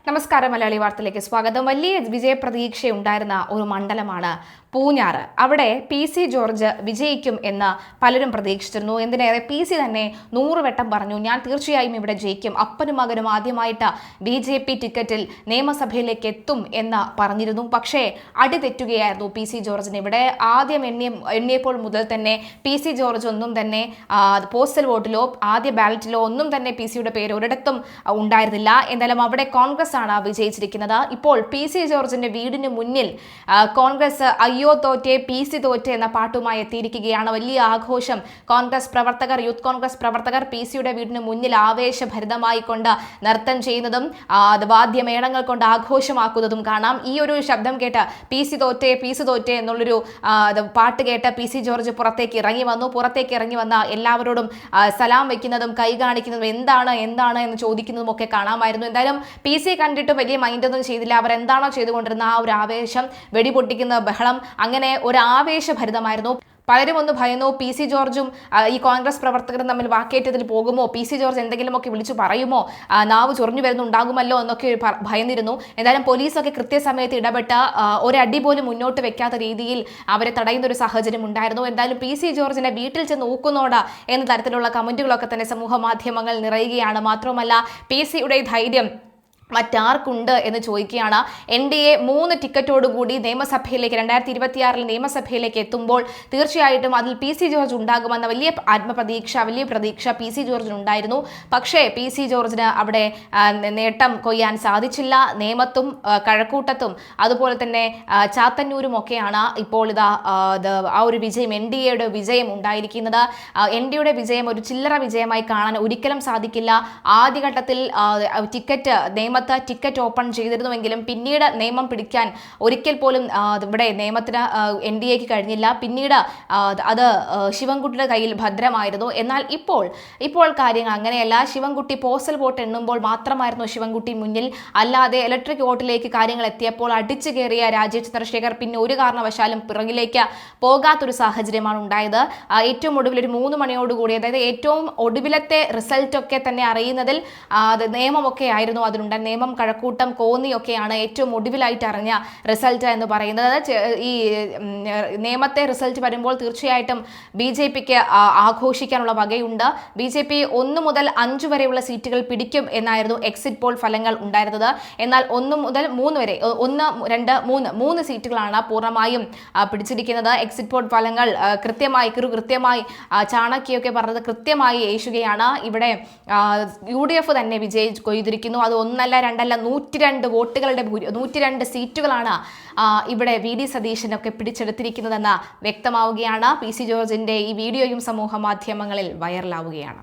നമസ്കാരം. മലയാളി വാർത്തയിലേക്ക് സ്വാഗതം. വലിയ വിജയപ്രതീക്ഷയുണ്ടായിരുന്ന ഒരു മണ്ഡലമാണ് പൂഞ്ഞാറ്. അവിടെ PC ജോർജ് വിജയിക്കും എന്ന് പലരും പ്രതീക്ഷിച്ചിരുന്നു. എന്തിനേറെ PC തന്നെ 100 വട്ടം പറഞ്ഞു, ഞാൻ തീർച്ചയായും ഇവിടെ ജയിക്കും, അപ്പനും മകനും ആദ്യമായിട്ട് BJP ടിക്കറ്റിൽ നിയമസഭയിലേക്ക് എത്തും എന്ന് പറഞ്ഞിരുന്നു. പക്ഷേ അടിതെറ്റുകയായിരുന്നു PC ജോർജിന്. ഇവിടെ ആദ്യം എണ്ണിയപ്പോൾ മുതൽ തന്നെ PC ജോർജ് ഒന്നും തന്നെ പോസ്റ്റൽ വോട്ടിലോ ആദ്യ ബാലറ്റിലോ ഒന്നും തന്നെ PC-യുടെ പേര് ഒരിടത്തും ഉണ്ടായിരുന്നില്ല. എന്തായാലും അവിടെ കോൺഗ്രസ് ആണ് വിജയിച്ചിരിക്കുന്നത്. ഇപ്പോൾ PC ജോർജിന്റെ വീടിന് മുന്നിൽ കോൺഗ്രസ് അയ്യോ തോറ്റേ PC തോറ്റേ എന്ന പാട്ടുമായി എത്തിയിരിക്കുകയാണ്. വലിയ ആഘോഷം കോൺഗ്രസ് പ്രവർത്തകർ, യൂത്ത് കോൺഗ്രസ് പ്രവർത്തകർ PC-യുടെ വീടിന് മുന്നിൽ ആവേശഭരിതമായി കൊണ്ട് നൃത്തം ചെയ്യുന്നതും വാദ്യമേളങ്ങൾ കൊണ്ട് ആഘോഷമാക്കുന്നതും കാണാം. ഈ ഒരു ശബ്ദം കേട്ട് PC തോറ്റേ എന്നുള്ളൊരു പാട്ട് കേട്ട് PC ജോർജ് പുറത്തേക്ക് ഇറങ്ങി വന്ന എല്ലാവരോടും സലാം വെക്കുന്നതും കൈ കാണിക്കുന്നതും എന്താണ് എന്ന് ചോദിക്കുന്നതും ഒക്കെ കാണാമായിരുന്നു. എന്തായാലും PC കണ്ടിട്ട് വലിയ മൈൻഡൊന്നും ചെയ്തില്ല. അവർ എന്താണോ ചെയ്തുകൊണ്ടിരുന്ന ആ ഒരു ആവേശം, വെടിപൊട്ടിക്കുന്ന ബഹളം, അങ്ങനെ ഒരു ആവേശഭരിതമായിരുന്നു. പലരും ഒന്ന് ഭയന്നു, PC ജോർജും ഈ കോൺഗ്രസ് പ്രവർത്തകരും തമ്മിൽ വാക്കേറ്റത്തിൽ പോകുമോ, PC ജോർജ് എന്തെങ്കിലുമൊക്കെ വിളിച്ചു പറയുമോ, നാവ് ചൊറിഞ്ഞു വരുന്നുണ്ടാകുമല്ലോ എന്നൊക്കെ ഭയന്നിരുന്നു. എന്തായാലും പോലീസൊക്കെ കൃത്യസമയത്ത് ഇടപെട്ട് ഒരടി പോലും മുന്നോട്ട് വെക്കാത്ത രീതിയിൽ അവരെ തടയുന്ന ഒരു സാഹചര്യം ഉണ്ടായിരുന്നു. എന്തായാലും PC ജോർജിനെ വീട്ടിൽ ചെന്ന് ഊക്കുന്നോടാ എന്ന തരത്തിലുള്ള കമന്റുകളൊക്കെ തന്നെ സമൂഹ മാധ്യമങ്ങൾ നിറയുകയാണ്. മാത്രമല്ല PC-യുടെ ധൈര്യം മറ്റാർക്കുണ്ട് എന്ന് ചോദിക്കുകയാണ്. NDA 3 ടിക്കറ്റോടുകൂടി നിയമസഭയിലേക്ക് 2026 നിയമസഭയിലേക്ക് എത്തുമ്പോൾ തീർച്ചയായിട്ടും അതിൽ PC ജോർജ് ഉണ്ടാകുമെന്ന വലിയ പ്രതീക്ഷ PC ജോർജിന് ഉണ്ടായിരുന്നു. പക്ഷേ PC ജോർജിന് അവിടെ നേട്ടം കൊയ്യാൻ സാധിച്ചില്ല. നേമത്തും കഴക്കൂട്ടത്തും അതുപോലെ തന്നെ ചാത്തന്നൂരും ഒക്കെയാണ് ഇപ്പോൾ ആ ഒരു വിജയം, NDAയുടെ വിജയം ഉണ്ടായിരിക്കുന്നത്. NDAയുടെ വിജയം ഒരു ചില്ലറ വിജയമായി കാണാൻ ഒരിക്കലും സാധിക്കില്ല. ആദ്യഘട്ടത്തിൽ ടിക്കറ്റ് ഓപ്പൺ ചെയ്തിരുന്നുവെങ്കിലും പിന്നീട് നിയമം പിടിക്കാൻ ഒരിക്കൽ പോലും ഇവിടെ നിയമത്തിന് NDAക്ക് കഴിഞ്ഞില്ല. പിന്നീട് അത് ശിവൻകുട്ടിയുടെ കയ്യിൽ ഭദ്രമായിരുന്നു. എന്നാൽ ഇപ്പോൾ കാര്യങ്ങൾ അങ്ങനെയല്ല. ശിവൻകുട്ടി പോസ്റ്റൽ വോട്ട് എണ്ണുമ്പോൾ മാത്രമായിരുന്നു ശിവൻകുട്ടി മുന്നിൽ. അല്ലാതെ ഇലക്ട്രിക് വോട്ടിലേക്ക് കാര്യങ്ങൾ എത്തിയപ്പോൾ അടിച്ചു കയറിയ രാജീവ് ചന്ദ്രശേഖർ പിന്നെ ഒരു കാരണവശാലും പിറകിലേക്ക് പോകാത്തൊരു സാഹചര്യമാണ് ഉണ്ടായത്. ഏറ്റവും ഒടുവിൽ ഒരു 3 മണിയോടുകൂടി, അതായത് ഏറ്റവും ഒടുവിലത്തെ റിസൾട്ടൊക്കെ തന്നെ അറിയുന്നതിൽ നിയമമൊക്കെ ആയിരുന്നു അതിലുണ്ടായിരുന്നത്. നേമം, കഴക്കൂട്ടം, കോന്നിയൊക്കെയാണ് ഏറ്റവും ഒടുവിലായിട്ട് അറിഞ്ഞ റിസൾട്ട് എന്ന് പറയുന്നത്. ഈ നേമത്തെ റിസൾട്ട് വരുമ്പോൾ തീർച്ചയായിട്ടും BJPക്ക് ആഘോഷിക്കാനുള്ള വകയുണ്ട്. BJP 1 മുതൽ 5 വരെയുള്ള സീറ്റുകൾ പിടിക്കും എന്നായിരുന്നു എക്സിറ്റ് പോൾ ഫലങ്ങൾ ഉണ്ടായിരുന്നത്. എന്നാൽ 1 മുതൽ 3 വരെ 1, 2, 3 സീറ്റുകളാണ് പൂർണ്ണമായും പിടിച്ചിരിക്കുന്നത്. എക്സിറ്റ് പോൾ ഫലങ്ങൾ കൃത്യമായി ചാണക്യൊക്കെ പറഞ്ഞത് കൃത്യമായി ഏശുകയാണ്. ഇവിടെ UDF തന്നെ കൊയ്തിരിക്കുന്നു. അത് 1 അല്ല 2 അല്ല 102 വോട്ടുകളുടെ 102 സീറ്റുകളാണ് ഇവിടെ VD സതീശനൊക്കെ പിടിച്ചെടുത്തിരിക്കുന്നതെന്ന് വ്യക്തമാവുകയാണ്. PC ജോർജിന്റെ ഈ വീഡിയോയും സമൂഹ മാധ്യമങ്ങളിൽ വൈറലാവുകയാണ്.